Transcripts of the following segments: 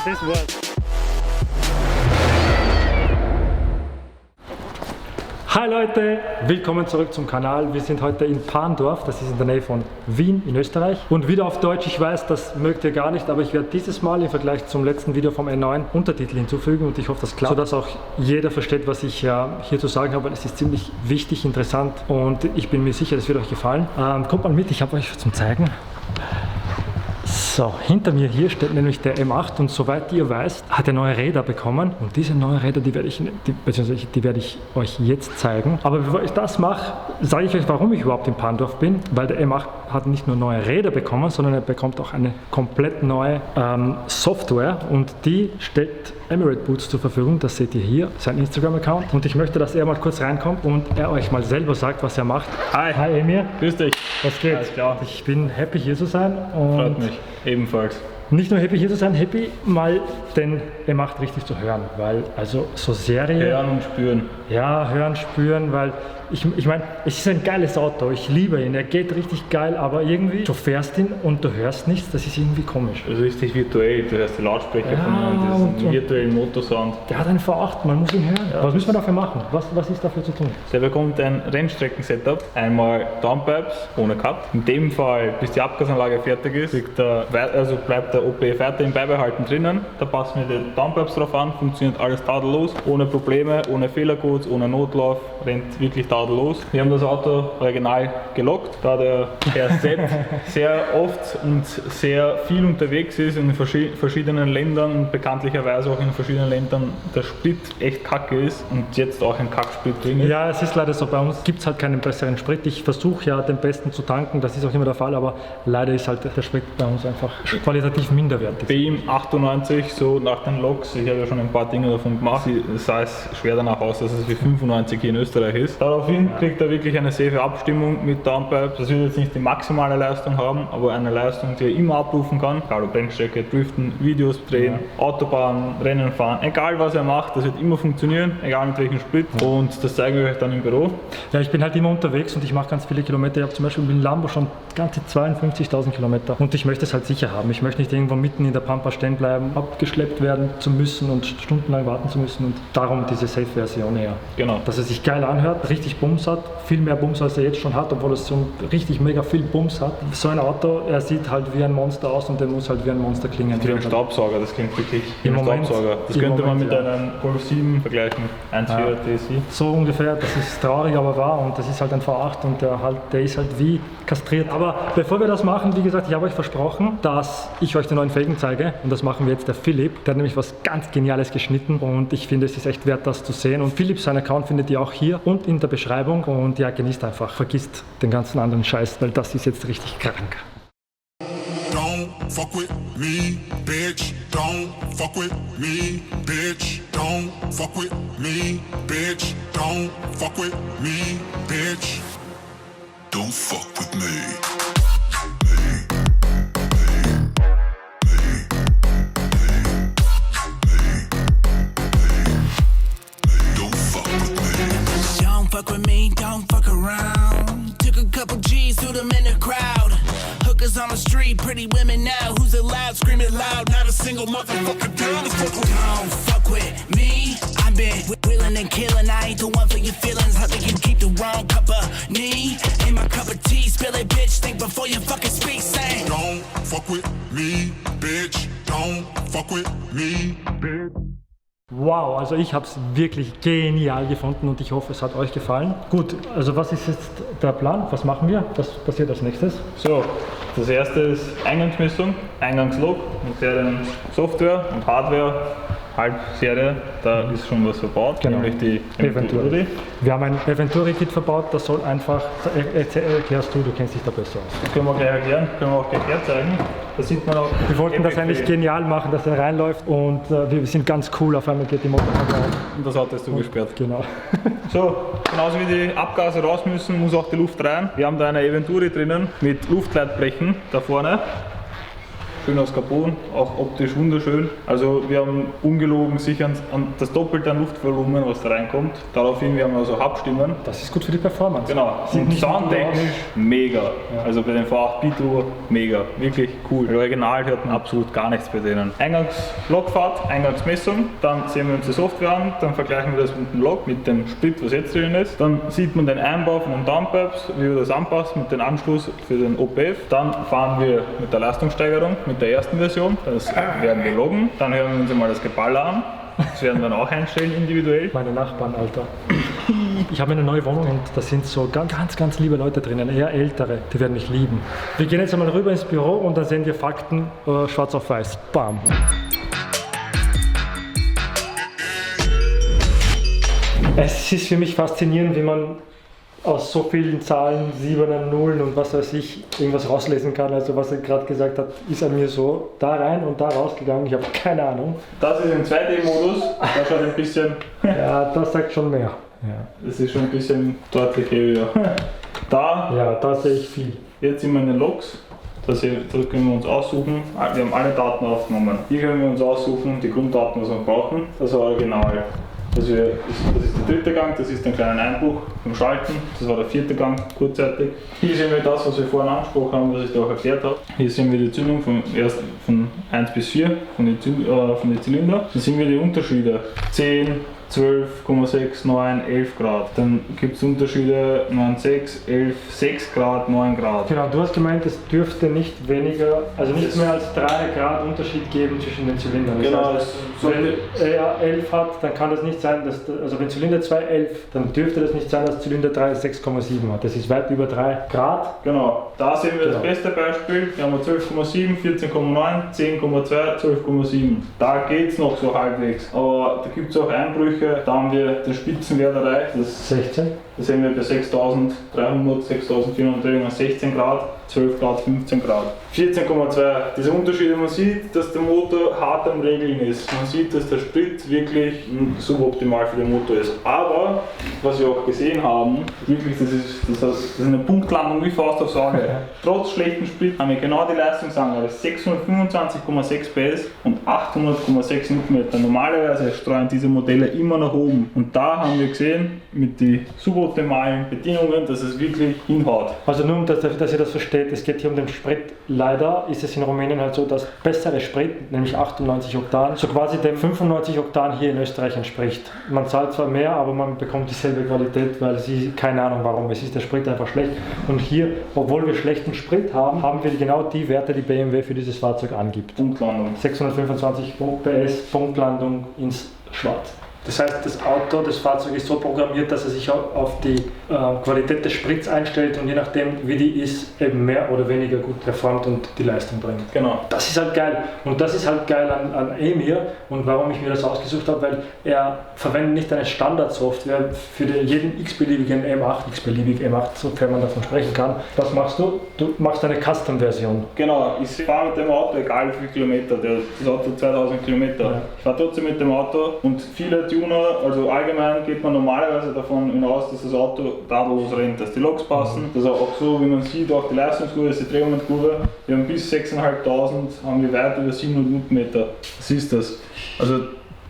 das war's. Hi Leute, willkommen zurück zum Kanal. Wir sind heute in Parndorf, das ist in der Nähe von Wien in Österreich. Und wieder auf Deutsch, ich weiß, das mögt ihr gar nicht, aber ich werde dieses Mal im Vergleich zum letzten Video vom N9 Untertitel hinzufügen und ich hoffe, das klappt, sodass auch jeder versteht, was ich hier zu sagen habe, weil es ist ziemlich wichtig, interessant und ich bin mir sicher, das wird euch gefallen. Kommt mal mit, ich habe euch zum Zeigen. So, hinter mir hier steht nämlich der M8 und soweit ihr weißt, hat er neue Räder bekommen und diese neuen Räder, die werde ich euch jetzt zeigen. Aber bevor ich das mache, sage ich euch, warum ich überhaupt in Parndorf bin, weil der M8 hat nicht nur neue Räder bekommen, sondern er bekommt auch eine komplett neue Software und die stellt Emirate Boots zur Verfügung, das seht ihr hier, sein Instagram-Account und ich möchte, dass er mal kurz reinkommt und er euch mal selber sagt, was er macht. Hi Emir. Grüß dich. Was geht? Alles klar. Ich bin happy hier zu sein und freut mich, ebenfalls. Nicht nur happy hier zu sein, happy mal den M8 richtig zu hören, weil also so Serie... Hören und spüren. Ja, hören, spüren, weil ich meine, es ist ein geiles Auto, ich liebe ihn, er geht richtig geil, aber irgendwie, du fährst ihn und du hörst nichts, das ist irgendwie komisch. Also richtig virtuell, du hörst die Lautsprecher von ihm, diesen virtuellen Motorsound. Der hat einen V8, man muss ihn hören. Ja. Was müssen wir dafür machen? Was ist dafür zu tun? Der bekommt ein Rennstrecken-Setup, einmal Downpipes ohne Cut. In dem Fall, bis die Abgasanlage fertig ist, bleibt der OPF weiterhin beibehalten drinnen. Da passen wir die Downpipes drauf an, funktioniert alles tadellos, ohne Probleme, ohne Fehlercodes, ohne Notlauf, rennt wirklich tadellos. Wir haben das Auto original gelockt, da der Herr Sepp sehr oft und sehr viel unterwegs ist in verschiedenen Ländern und bekanntlicherweise auch in verschiedenen Ländern der Sprit echt kacke ist und jetzt auch ein Kacksprit drin ist. Ja, es ist leider so, bei uns gibt es halt keinen besseren Sprit. Ich versuche ja den besten zu tanken, das ist auch immer der Fall, aber leider ist halt der Sprit bei uns einfach qualitativ minderwertig. BM 98, so nach den Loks, ich habe ja schon ein paar Dinge davon gemacht, es sah es schwer danach aus, dass es wie 95 hier in Österreich ist. Daraufhin kriegt er wirklich eine safe Abstimmung mit Downpipes. Das wird jetzt nicht die maximale Leistung haben, aber eine Leistung, die er immer abrufen kann. Egal ob Rennstrecke, Driften, Videos drehen, Autobahn, Rennen fahren, egal was er macht, das wird immer funktionieren, egal mit welchem Sprit. Und das zeigen wir euch dann im Büro. Ja, ich bin halt immer unterwegs und ich mache ganz viele Kilometer. Ich habe zum Beispiel mit dem Lambo schon ganze 52.000 Kilometer und ich möchte es halt sicher haben. Ich möchte nicht irgendwo mitten in der Pampa stehen bleiben, abgeschleppt werden zu müssen und stundenlang warten zu müssen und darum diese Safe-Version her. Genau. Dass er sich geil anhört, richtig Bums hat, viel mehr Bums als er jetzt schon hat, obwohl es so richtig mega viel Bums hat. So ein Auto, er sieht halt wie ein Monster aus und der muss halt wie ein Monster klingen. Wie ein Staubsauger, das klingt wirklich wie ein Staubsauger. Das könnte man mit einem Golf 7 vergleichen, 1.4 TSI. So ungefähr, das ist traurig, aber wahr und das ist halt ein V8 und der ist halt wie kastriert. Aber bevor wir das machen, wie gesagt, ich habe euch versprochen, dass ich euch den neuen Felgen zeige und das machen wir jetzt. Der Philipp, der hat nämlich was ganz Geniales geschnitten und ich finde, es ist echt wert, das zu sehen. Und Philipp, seinen Account findet ihr auch hier und in der Beschreibung und ja, genießt einfach, vergisst den ganzen anderen Scheiß, weil das ist jetzt richtig krank. Don't fuck with me, bitch. Don't fuck with me, bitch. Don't fuck with me, bitch. Don't fuck with me, bitch. Don't fuck with me. Fuck with me, don't fuck around. Took a couple G's, threw them in the crowd. Hookers on the street, pretty women now. Who's allowed, screaming loud? Not a single motherfucker down to fuck with. Don't fuck with me. I've been willing and killing. I ain't the one for your feelings. I think you keep the wrong company. In my cup of tea, spill it, bitch. Think before you fucking speak, say. Don't fuck with me, bitch. Don't fuck with me, bitch. Wow, also ich habe es wirklich genial gefunden und ich hoffe, es hat euch gefallen. Gut, also was ist jetzt der Plan? Was machen wir? Was passiert als nächstes? So, das erste ist Eingangsmessung, Eingangslog mit deren Software und Hardware, Halbserie, da ist schon was verbaut, genau. Nämlich die Venturi. Wir haben ein Venturi-Kit verbaut, das soll einfach, erklärst du kennst dich da besser aus. Das können wir gleich erklären, können wir auch gleich herzeigen. Da sieht man auch. Wir wollten das eigentlich genial machen, dass er reinläuft und wir sind ganz cool, auf einmal geht die Motorhaube auf. Und das Auto ist zugesperrt. Genau. So, genauso wie die Abgase raus müssen, muss auch die Luft rein. Wir haben da eine Venturi drinnen mit Luftleitblechen da vorne. schön aus Carbon, auch optisch wunderschön. Also wir haben ungelogen sicher an das Doppelte an Luftvolumen, was da reinkommt. Daraufhin, wir haben also Hauptstimmen. Das ist gut für die Performance. Genau, Sieht und nicht soundtechnisch gut mega. Also bei den V8 Bitrur mega, wirklich cool. Im Original hört man absolut gar nichts bei denen. Eingangslogfahrt, Eingangsmessung, dann sehen wir uns die Software an, dann vergleichen wir das mit dem Log, mit dem Sprit, was jetzt drin ist. Dann sieht man den Einbau von den Downpipes, wie wir das anpassen mit dem Anschluss für den OPF. Dann fahren wir mit der Leistungssteigerung, mit der ersten Version. Das werden wir loggen. Dann hören wir uns einmal das Geballer an. Das werden wir dann auch einstellen individuell. Meine Nachbarn, Alter. Ich habe eine neue Wohnung und da sind so ganz liebe Leute drinnen, eher ältere, die werden mich lieben. Wir gehen jetzt einmal rüber ins Büro und dann sehen wir Fakten schwarz auf weiß. Bam. Es ist für mich faszinierend, wie man aus so vielen Zahlen, Siebenen, Nullen und was weiß ich, irgendwas rauslesen kann. Also was er gerade gesagt hat, ist an mir so da rein und da rausgegangen. Ich habe keine Ahnung. Das ist im 2D-Modus, da schaut ein bisschen... Ja, das sagt schon mehr. Ja. Das ist schon ein bisschen deutlich heavier. Da sehe ich viel. Jetzt sind wir in den Logs. Da können wir uns aussuchen. Wir haben alle Daten aufgenommen. Hier können wir uns aussuchen, die Grunddaten, was wir brauchen. Das war original. Das ist der dritte Gang, das ist ein kleiner Einbruch vom Schalten. Das war der vierte Gang, kurzzeitig. Hier sehen wir das, was wir vorhin angesprochen haben, was ich da auch erklärt habe. Hier sehen wir die Zündung von 1 bis 4 von den Zylinder. Dann sehen wir die Unterschiede. 10, 12,6, 9, 11 Grad. Dann gibt es Unterschiede 9,6, 11, 6 Grad, 9 Grad. Genau, du hast gemeint, es dürfte nicht weniger, also nicht mehr als 3 Grad Unterschied geben zwischen den Zylindern. Genau, das heißt, wenn er 11 hat, dann kann das nicht sein, also wenn Zylinder 2 11, dann dürfte das nicht sein, dass Zylinder 3 6,7 hat. Das ist weit über 3 Grad. Genau, da sehen wir das beste Beispiel. Hier haben wir 12,7, 14,9, 10,2, 12,7. Da geht es noch so halbwegs, aber da gibt es auch Einbrüche. Da haben wir den Spitzenwert erreicht, das 16. Das sehen wir bei 6300, 6400, 16 Grad, 12 Grad, 15 Grad. 14,2. Diese Unterschiede, man sieht, dass der Motor hart am Regeln ist. Man sieht, dass der Sprit wirklich suboptimal für den Motor ist. Aber, was wir auch gesehen haben, wirklich, das ist eine Punktlandung wie Faust aufs Auge. Trotz schlechtem Sprit haben wir genau die Leistungsangabe. 625,6 PS und 800,6 Newtonmeter. Normalerweise streuen diese Modelle immer nach oben. Und da haben wir gesehen, mit den suboptimalen Bedingungen, dass es wirklich hinhaut. Also nur, dass ihr das versteht, es geht hier um den Sprit. Leider ist es in Rumänien halt so, dass bessere Sprit, nämlich 98 Oktan, so quasi dem 95 Oktan hier in Österreich entspricht. Man zahlt zwar mehr, aber man bekommt dieselbe Qualität, weil sie, keine Ahnung warum, es ist der Sprit einfach schlecht. Und hier, obwohl wir schlechten Sprit haben, haben wir genau die Werte, die BMW für dieses Fahrzeug angibt. Punktlandung. 625 PS, Punktlandung ins Schwarz. Das heißt, das Fahrzeug ist so programmiert, dass er sich auf die Qualität des Sprits einstellt und je nachdem, wie die ist, eben mehr oder weniger gut performt und die Leistung bringt. Genau. Das ist halt geil. Und das ist halt geil an Emir und warum ich mir das ausgesucht habe, weil er verwendet nicht eine Standardsoftware für jeden x-beliebigen M8, sofern man davon sprechen kann. Was machst du? Du machst eine Custom-Version. Genau, ich fahre mit dem Auto, egal wie viele Kilometer, das Auto 2000 Kilometer. Ja. Ich fahre trotzdem mit dem Auto und viele Tuner, also allgemein geht man normalerweise davon hinaus, dass das Auto tadellos rennt, dass die Loks passen, dass auch so, wie man sieht, auch die Leistungskurve, die Drehmomentkurve, wir haben bis 6.500, haben wir weit über 700 Newtonmeter. Das ist das. Also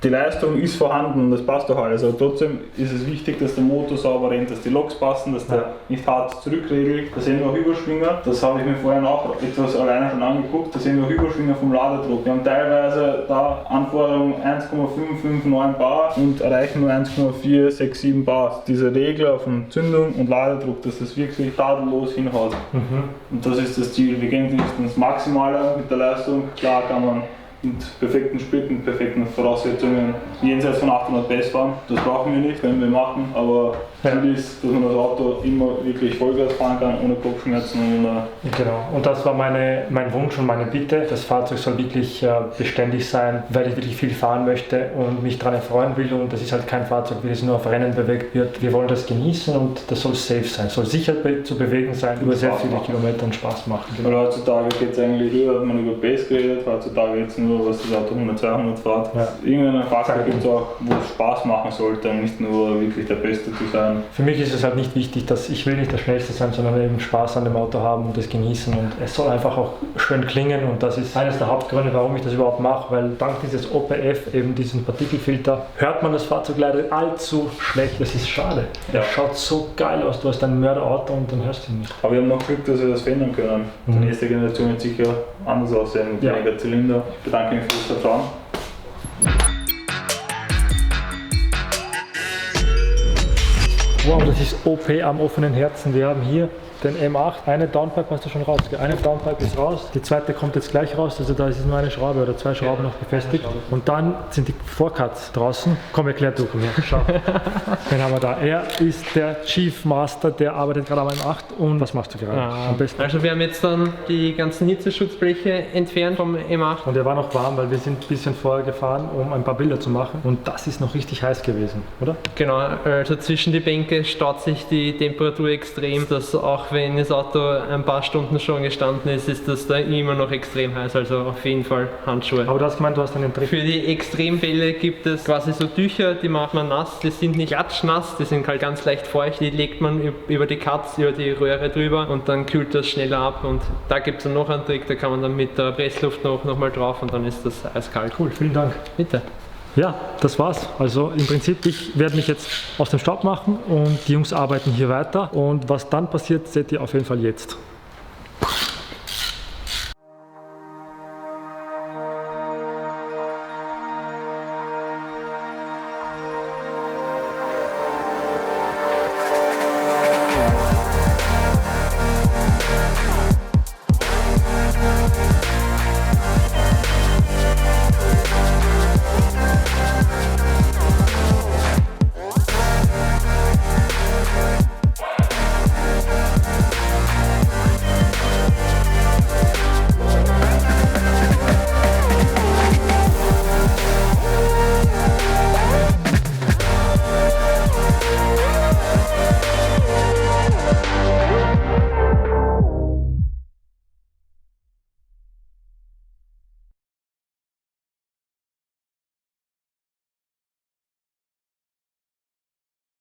die Leistung ist vorhanden und das passt auch alles, aber trotzdem ist es wichtig, dass der Motor sauber rennt, dass die Loks passen, dass der nicht hart zurückregelt. Da sehen wir auch Überschwinger, das habe ich mir vorhin auch etwas alleine schon angeguckt, da sehen wir auch Überschwinger vom Ladedruck. Wir haben teilweise da Anforderungen 1,559 Bar und erreichen nur 1,467 Bar. Dieser Regler von Zündung und Ladedruck, dass das wirklich tadellos hinhaut. Und das ist das Ziel. Wir gehen ins Maximale mit der Leistung, klar kann man mit perfekten Sprit, mit perfekten Voraussetzungen jenseits von 800 PS fahren. Das brauchen wir nicht, können wir machen, aber Ziel ist, dass man das Auto immer wirklich Vollgas fahren kann, ohne Kopfschmerzen. Genau, und das war mein Wunsch und meine Bitte. Das Fahrzeug soll wirklich beständig sein, weil ich wirklich viel fahren möchte und mich daran erfreuen will. Und das ist halt kein Fahrzeug, wie es nur auf Rennen bewegt wird. Wir wollen das genießen und das soll safe sein, soll sicher zu bewegen sein, über sehr viele Kilometer und Spaß machen. Genau. Weil heutzutage geht es eigentlich, früher hat man über PS geredet, heutzutage geht es nur nur, was das Auto 100, 200 fährt. Ja. Irgendein Fahrzeug gibt es auch, wo es Spaß machen sollte und nicht nur wirklich der Beste zu sein. Für mich ist es halt nicht wichtig, dass ich will nicht der Schnellste sein, sondern eben Spaß an dem Auto haben und das genießen. Und es soll einfach auch schön klingen und das ist eines der Hauptgründe, warum ich das überhaupt mache, weil dank dieses OPF, eben diesen Partikelfilter, hört man das Fahrzeug leider allzu schlecht. Das ist schade. Ja. Es schaut so geil aus, du hast ein Mörderauto und dann hörst du ihn nicht. Aber wir haben noch Glück, dass wir das verändern können. Die nächste Generation wird sicher anders aussehen mit weniger Zylinder. Ich bedanke mich fürs Vertrauen. Wow, das ist OP am offenen Herzen. Wir haben hier den M8. Eine Downpipe hast du schon raus. Eine Downpipe ist raus, die zweite kommt jetzt gleich raus. Also da ist nur eine Schraube oder zwei Schrauben noch befestigt. Und dann sind die Vorcuts draußen. Komm, erklär du. Schau. Den haben wir da. Er ist der Chief Master, der arbeitet gerade am M8. Und was machst du gerade? Am besten. Also wir haben jetzt dann die ganzen Hitzeschutzbleche entfernt vom M8. Und er war noch warm, weil wir sind ein bisschen vorher gefahren, um ein paar Bilder zu machen. Und das ist noch richtig heiß gewesen, oder? Genau, also zwischen die Bänke staut sich die Temperatur extrem, dass auch wenn das Auto ein paar Stunden schon gestanden ist, ist das da immer noch extrem heiß, also auf jeden Fall Handschuhe. Aber du hast gemeint, du hast einen Trick. Für die Extremfälle gibt es quasi so Tücher, die macht man nass, die sind nicht klatschnass, die sind halt ganz leicht feucht, die legt man über die Cuts, über die Röhre drüber und dann kühlt das schneller ab und da gibt es dann noch einen Trick, da kann man dann mit der Pressluft noch mal drauf und dann ist das eiskalt. Cool, vielen Dank. Bitte. Ja, das war's. Also im Prinzip, ich werde mich jetzt aus dem Staub machen und die Jungs arbeiten hier weiter. Und was dann passiert, seht ihr auf jeden Fall jetzt.